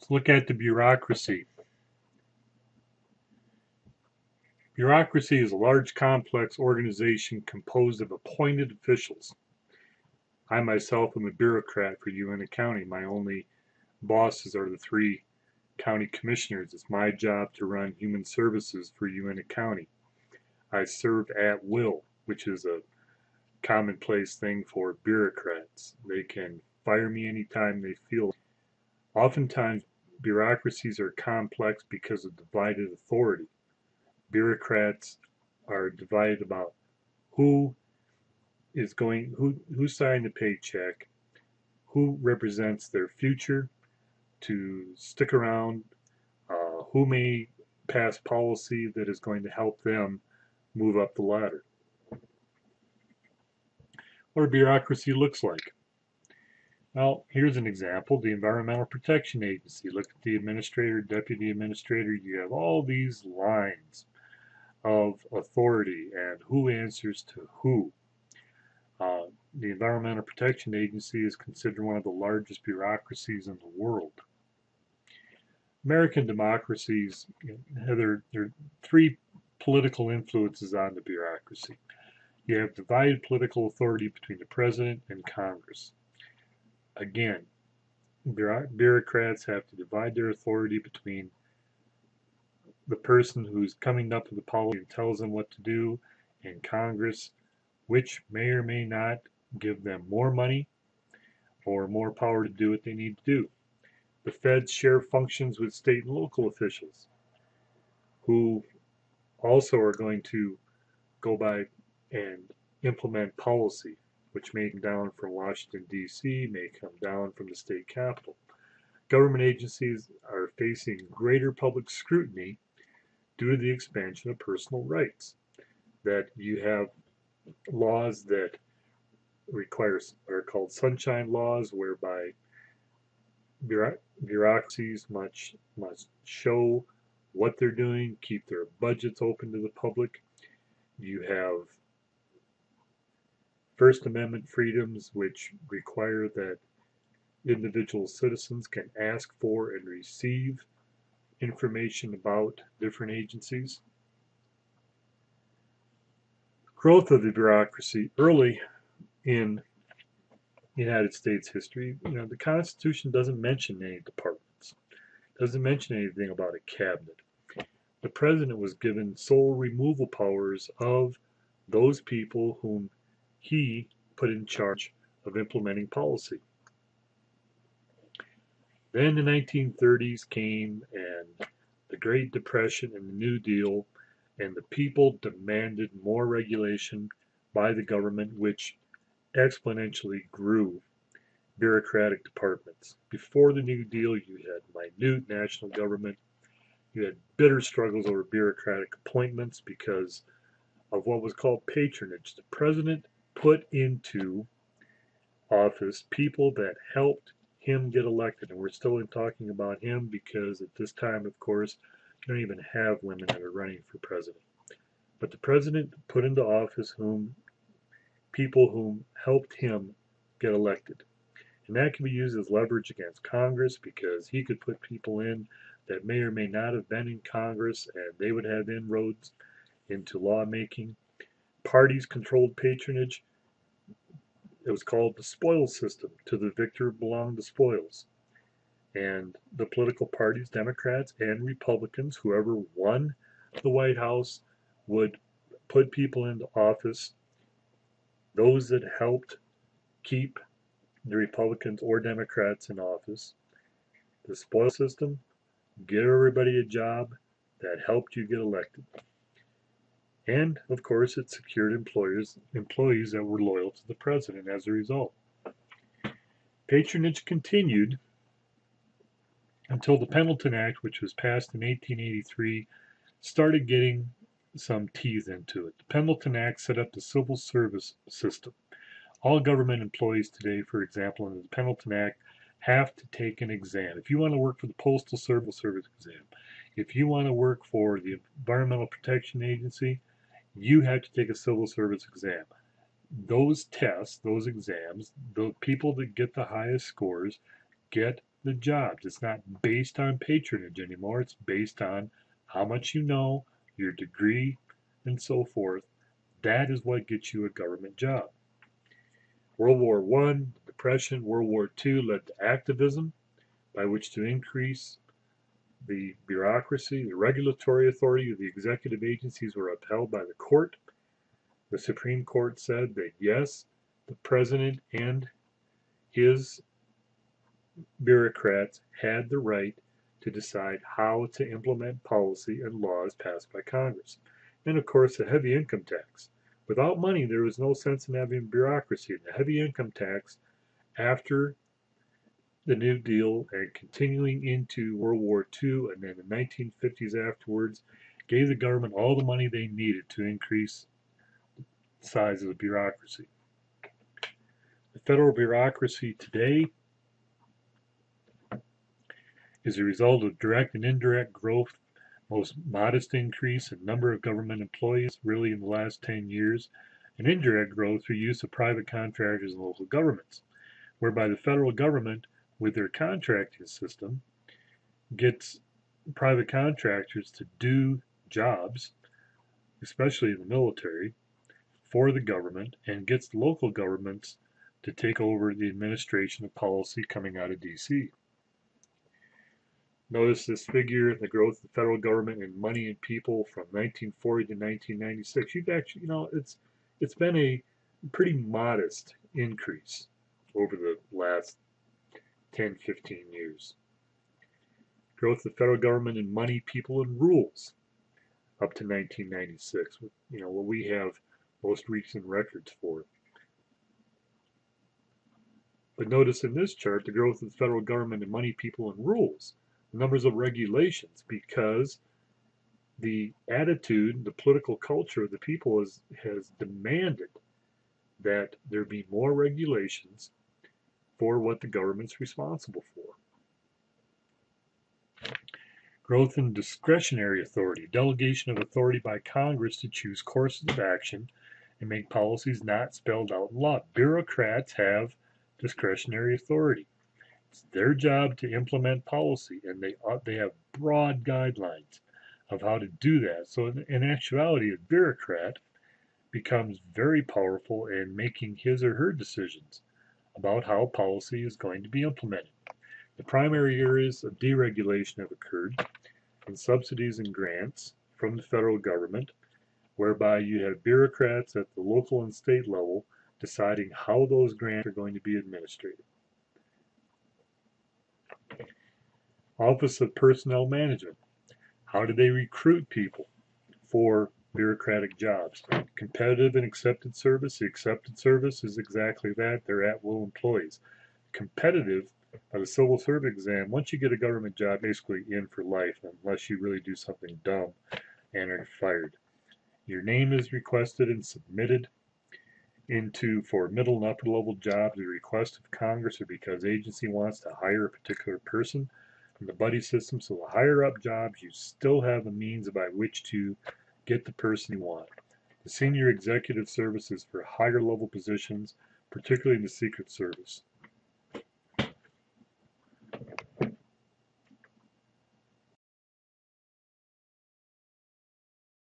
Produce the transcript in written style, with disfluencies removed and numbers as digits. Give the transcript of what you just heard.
Let's look at the bureaucracy. Bureaucracy is a large, complex organization composed of appointed officials. I myself am a bureaucrat for UNT County. My only bosses are the three county commissioners. It's my job to run human services for UNT County. I serve at will, which is a commonplace thing for bureaucrats. They can fire me anytime they feel. Oftentimes, bureaucracies are complex because of divided authority. Bureaucrats are divided about who who signed the paycheck, who represents their future to stick around, who may pass policy that is going to help them move up the ladder. What a bureaucracy looks like. Well, here's an example. The Environmental Protection Agency. Look at the administrator, deputy administrator. You have all these lines of authority and who answers to who. The Environmental Protection Agency is considered one of the largest bureaucracies in the world. American democracies have their three political influences on the bureaucracy. You have divided political authority between the president and Congress. Again, bureaucrats have to divide their authority between the person who's coming up with the policy and tells them what to do and Congress, which may or may not give them more money or more power to do what they need to do. The feds share functions with state and local officials who also are going to go by and implement policy, which may come down from Washington, D.C., may come down from the state capitol. Government agencies are facing greater public scrutiny due to the expansion of personal rights. That you have laws that require are called sunshine laws, whereby bureaucracies must show what they're doing, keep their budgets open to the public. You have First Amendment freedoms, which require that individual citizens can ask for and receive information about different agencies. Growth of the bureaucracy early in United States history, the Constitution doesn't mention any departments, doesn't mention anything about a cabinet. The president was given sole removal powers of those people whom he put in charge of implementing policy. Then the 1930s came and the Great Depression and the New Deal, and the people demanded more regulation by the government, which exponentially grew bureaucratic departments. Before the New Deal, you had minute national government. You had bitter struggles over bureaucratic appointments because of what was called patronage. The president put into office people that helped him get elected. And we're still talking about him because at this time, of course, you don't even have women that are running for president. But the president put into office people whom helped him get elected. And that can be used as leverage against Congress because he could put people in that may or may not have been in Congress and they would have inroads into lawmaking. Parties controlled patronage. It was called the spoils system. To the victor belonged the spoils. And the political parties, Democrats and Republicans, whoever won the White House, would put people into office. Those that helped keep the Republicans or Democrats in office. The spoil system, give everybody a job that helped you get elected. And of course, it secured employees that were loyal to the president as a result. Patronage continued until the Pendleton Act, which was passed in 1883, started getting some teeth into it. The Pendleton Act set up the civil service system. All government employees today, for example, under the Pendleton Act, have to take an exam. If you want to work for the Postal Service exam, if you want to work for the Environmental Protection Agency, you have to take a civil service exam. Those tests, those exams, the people that get the highest scores get the jobs. It's not based on patronage anymore. It's based on how much you know, your degree, and so forth. That is what gets you a government job. World War I, Depression, World War II led to activism, by which to increase the bureaucracy, the regulatory authority of the executive agencies were upheld by the court. The Supreme Court said that yes, the president and his bureaucrats had the right to decide how to implement policy and laws passed by Congress. And of course, a heavy income tax. Without money, there was no sense in having bureaucracy. And the heavy income tax, after the New Deal and continuing into World War II and then the 1950s afterwards, gave the government all the money they needed to increase the size of the bureaucracy. The federal bureaucracy today is a result of direct and indirect growth, most modest increase in number of government employees really in the last 10 years, and indirect growth through use of private contractors and local governments, whereby the federal government, with their contracting system, gets private contractors to do jobs, especially in the military, for the government, and gets local governments to take over the administration of policy coming out of DC. Notice this figure, the growth of the federal government in money and people from 1940 to 1996. You've actually, it's been a pretty modest increase over the last 10, 15 years. Growth of the federal government in money, people, and rules up to 1996. What we have most recent records for. But notice in this chart the growth of the federal government in money, people, and rules. Numbers of regulations, because the attitude, the political culture of the people has demanded that there be more regulations for what the government's responsible for. Growth in discretionary authority, delegation of authority by Congress to choose courses of action and make policies not spelled out in law. Bureaucrats have discretionary authority. It's their job to implement policy, and they have broad guidelines of how to do that. So in actuality, a bureaucrat becomes very powerful in making his or her decisions about how policy is going to be implemented. The primary areas of deregulation have occurred in subsidies and grants from the federal government, whereby you have bureaucrats at the local and state level deciding how those grants are going to be administered. Office of Personnel Management. How do they recruit people for bureaucratic jobs? Competitive and accepted service. The accepted service is exactly that. They're at-will employees. Competitive, by the civil service exam, once you get a government job, basically in for life, unless you really do something dumb and are fired. Your name is requested and submitted for middle and upper level jobs, a request of Congress or because agency wants to hire a particular person. In the buddy system, so the higher up jobs, you still have a means by which to get the person you want. The senior executive services for higher level positions, particularly in the Secret Service.